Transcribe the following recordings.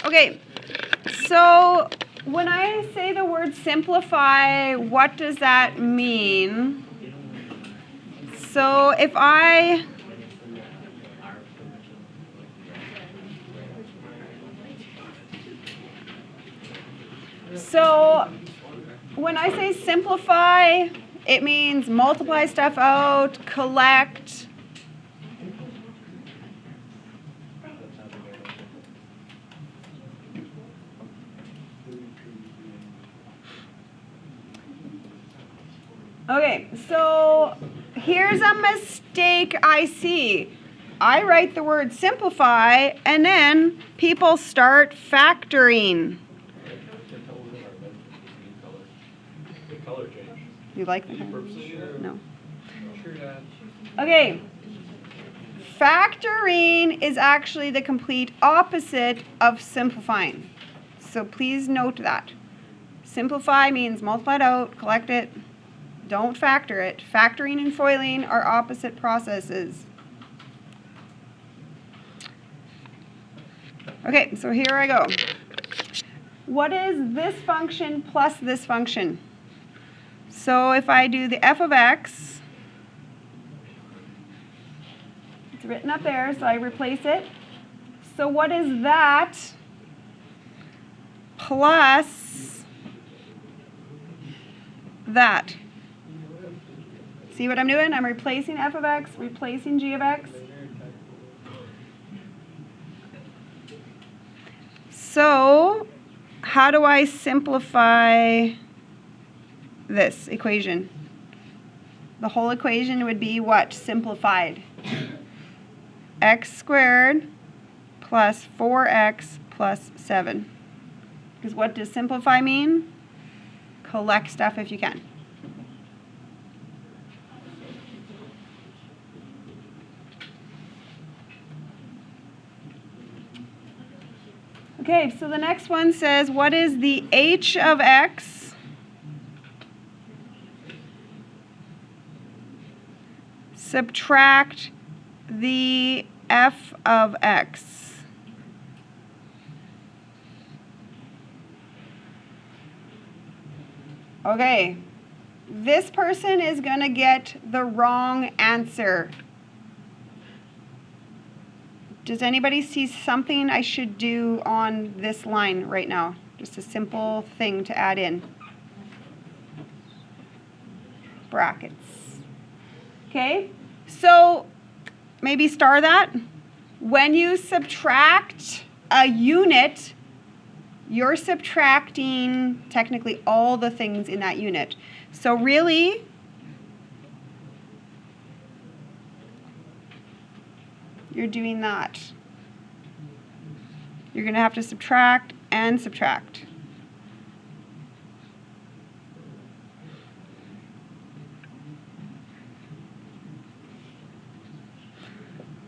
Okay, so when I say the word simplify, what does that mean? So if I when I say simplify, it means multiply stuff out, collect. Okay, so here's a mistake I see. I write the word simplify, and then people start factoring. You like the color? No. Okay. Factoring is actually the complete opposite of simplifying. So please note that. Simplify means multiply it out, collect it, don't factor it. Factoring and foiling are opposite processes. Okay, so here I go. What is this function plus this function? So if I do the f of x, it's written up there, so I replace it. So what is that plus that? See what I'm doing? I'm replacing f of x, replacing g of x. So how do I simplify this equation? The whole equation would be what? Simplified. X squared plus 4x plus 7. Because what does simplify mean? Collect stuff if you can. Okay, so the next one says, what is the h of x subtract the f of x? Okay, this person is going to get the wrong answer. Does anybody see something I should do on this line right now? Just a simple thing to add in. Brackets. Okay, so maybe star that. When you subtract a unit, you're subtracting technically all the things in that unit. So really, you're doing that. You're going to have to subtract and subtract.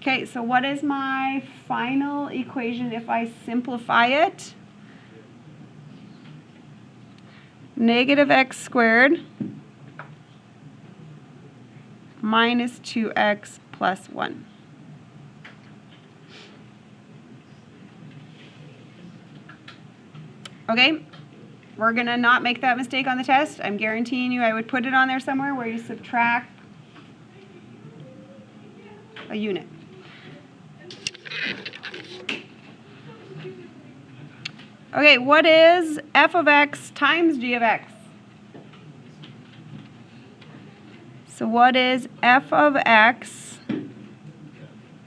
Okay, so what is my final equation if I simplify it? Negative x squared minus 2x plus 1. Okay, we're going to not make that mistake on the test. I'm guaranteeing you I would put it on there somewhere where you subtract a unit. Okay, what is f of x times g of x? So what is f of x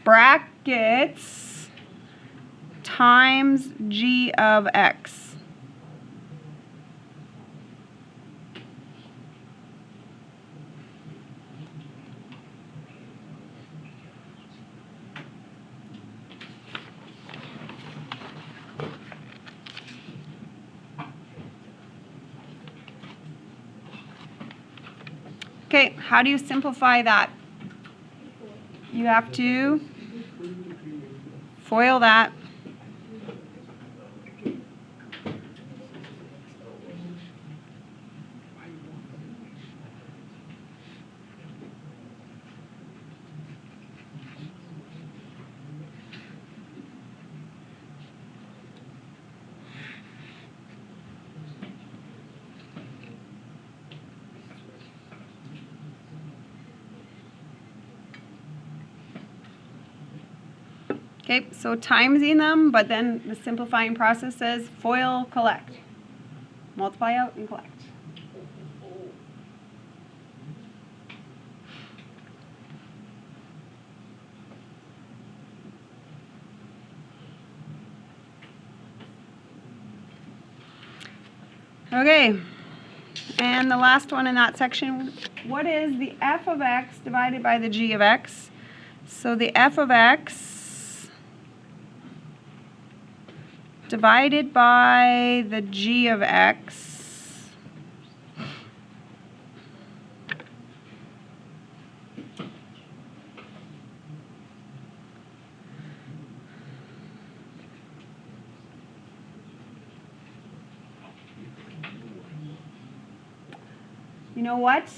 brackets times g of x? Okay, how do you simplify that? You have to FOIL that. Okay, so timesing them, but then the simplifying process says FOIL collect. Multiply out and collect. Okay, and the last one in that section, what is the f of x divided by the g of x? So the f of x divided by the g of x you know what?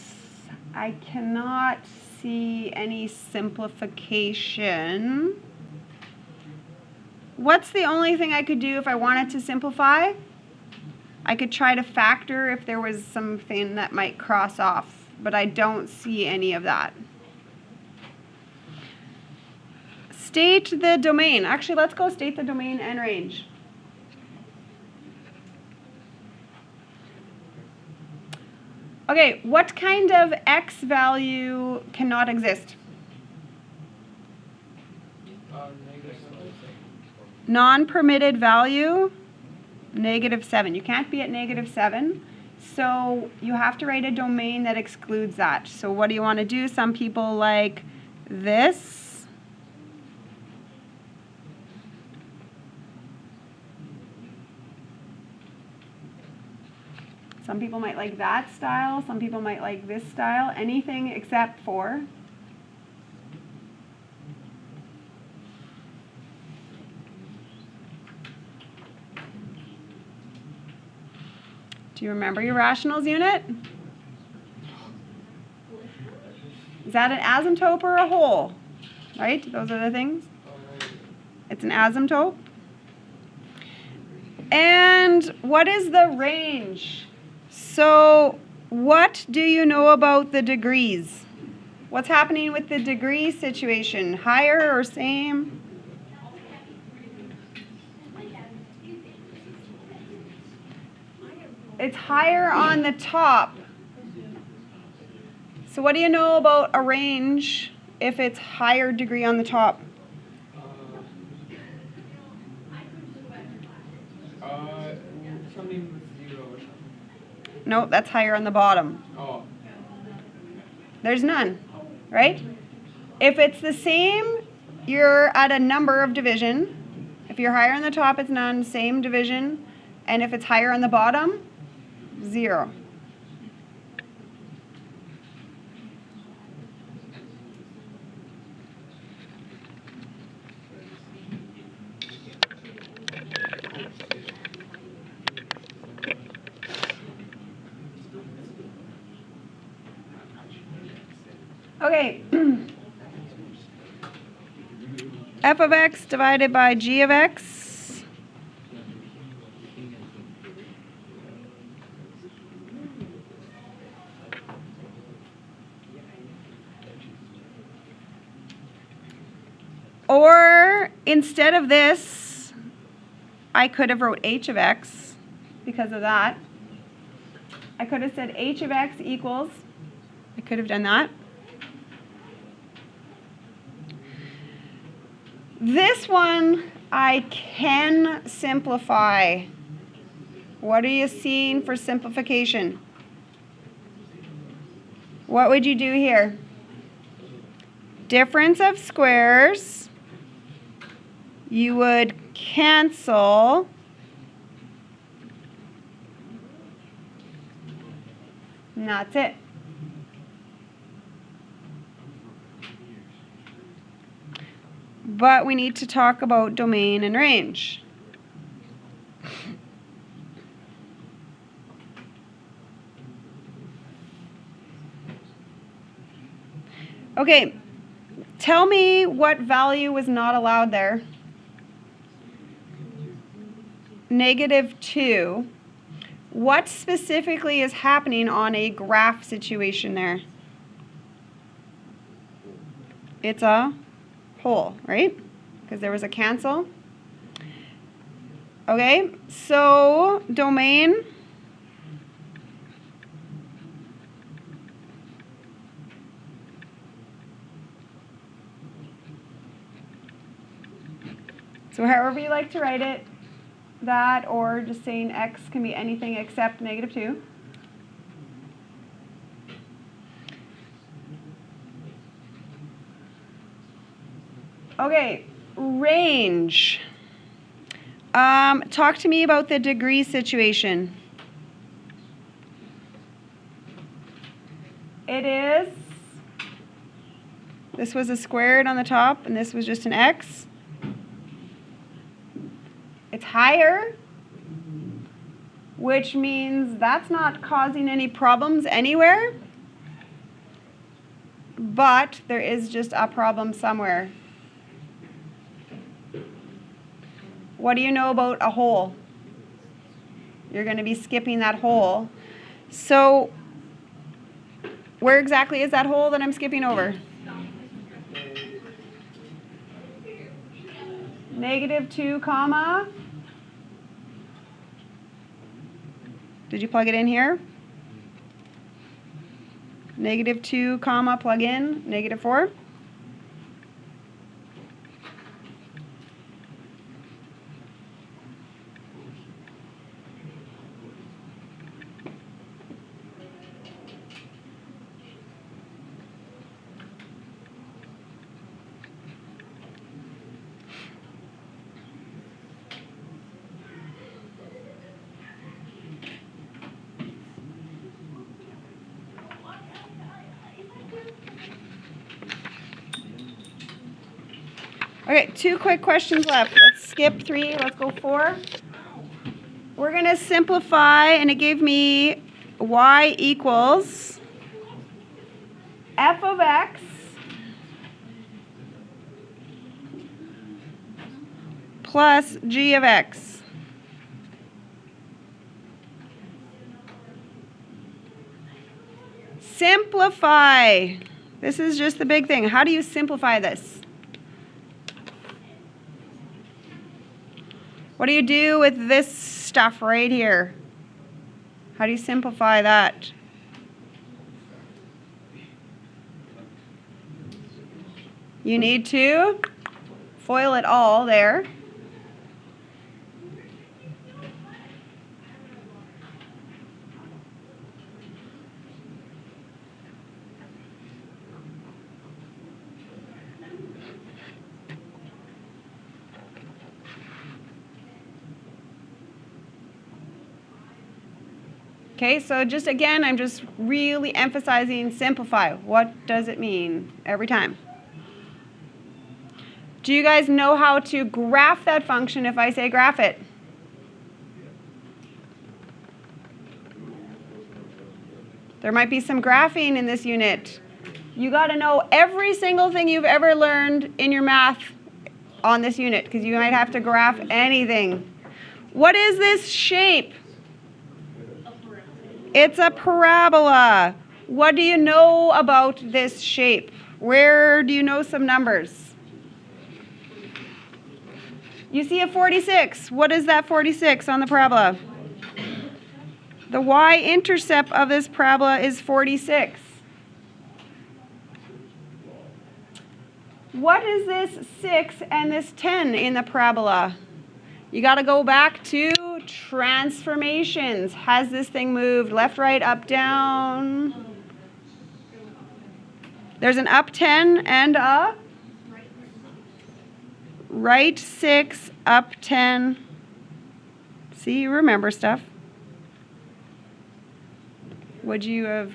I cannot see any simplification. What's the only thing I could do if I wanted to simplify? I could try to factor if there was something that might cross off, but I don't see any of that. State the domain. Actually, let's go state the domain and range. Okay, what kind of x value cannot exist? Non-permitted value, -7. You can't be at -7, so you have to write a domain that excludes that. So what do you want to do? Some people like this. Some people might like that style. Some people might like this style. Anything except for do you remember your rationals unit? Is that an asymptote or a hole? Right? Those are the things. It's an asymptote. And what is the range? So what do you know about the degrees? What's happening with the degree situation? Higher or same? It's higher on the top. So what do you know about a range if it's higher degree on the top? Something with 0 or something. No, that's higher on the bottom. Oh. There's none, right? If it's the same, you're at a number of division. If you're higher on the top, it's none, same division. And if it's higher on the bottom, 0. Okay. F of x divided by g of x. Or instead of this, I could have wrote h of x because of that. I could have said h of x equals, I could have done that. This one I can simplify. What are you seeing for simplification? What would you do here? Difference of squares. You would cancel. And that's it. But we need to talk about domain and range. Okay, tell me what value was not allowed there. -2. What specifically is happening on a graph situation there? It's a hole, right? because there was a cancel. Okay, so domain. So however you like to write it, that or just saying x can be anything except -2. Okay, range. Talk to me about the degree situation. It is, this was a squared on the top and this was just an x. It's higher, which means that's not causing any problems anywhere, but there is just a problem somewhere. What do you know about a hole? You're going to be skipping that hole. So where exactly is that hole that I'm skipping over? -2, comma. Did you plug it in here? -2, comma, plug in, -4. Okay, 2 quick questions left. Let's skip 3, let's go 4. We're going to simplify, and it gave me y equals f of x plus g of x. Simplify. This is just the big thing. How do you simplify this? What do you do with this stuff right here? How do you simplify that? You need to FOIL it all there. Okay, so just again, I'm just really emphasizing simplify. What does it mean every time? Do you guys know how to graph that function if I say graph it? There might be some graphing in this unit. You got to know every single thing you've ever learned in your math on this unit, because you might have to graph anything. What is this shape? It's a parabola. What do you know about this shape? Where do you know some numbers? You see a 46. What is that 46 on the parabola? The y-intercept of this parabola is 46. What is this 6 and this 10 in the parabola? You got to go back to transformations. Has this thing moved left, right, up, down? There's an up 10 and a right 6, up 10. See, you remember stuff. Would you have?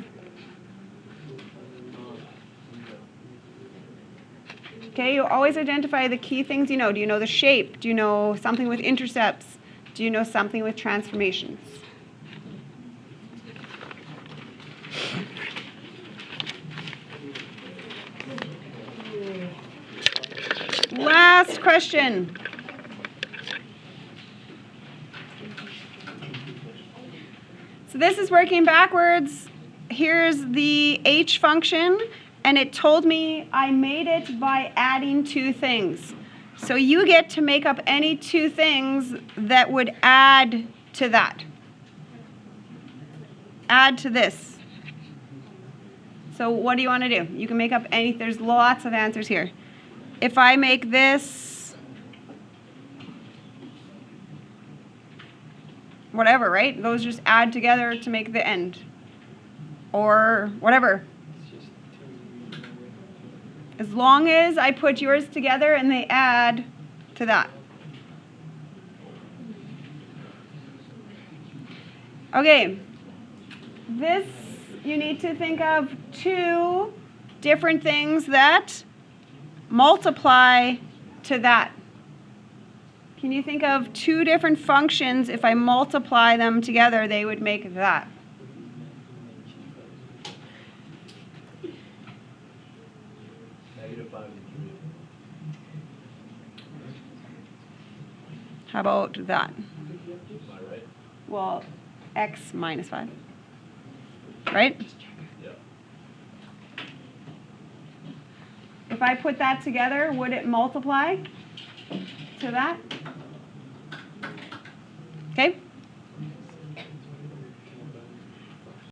Okay, you always identify the key things you know. Do you know the shape? Do you know something with intercepts? Do you know something with transformations? Last question. So this is working backwards. Here's the h function, and it told me I made it by adding two things. So you get to make up any two things that would add to that. Add to this. So what do you want to do? You can make up any, there's lots of answers here. If I make this, whatever, right? Those just add together to make the end. Or whatever. As long as I put yours together and they add to that. Okay. This, you need to think of two different things that multiply to that. Can you think of two different functions, if I multiply them together, they would make that? How about that? Well, x minus 5. Right? Yeah. If I put that together, would it multiply to that? Okay?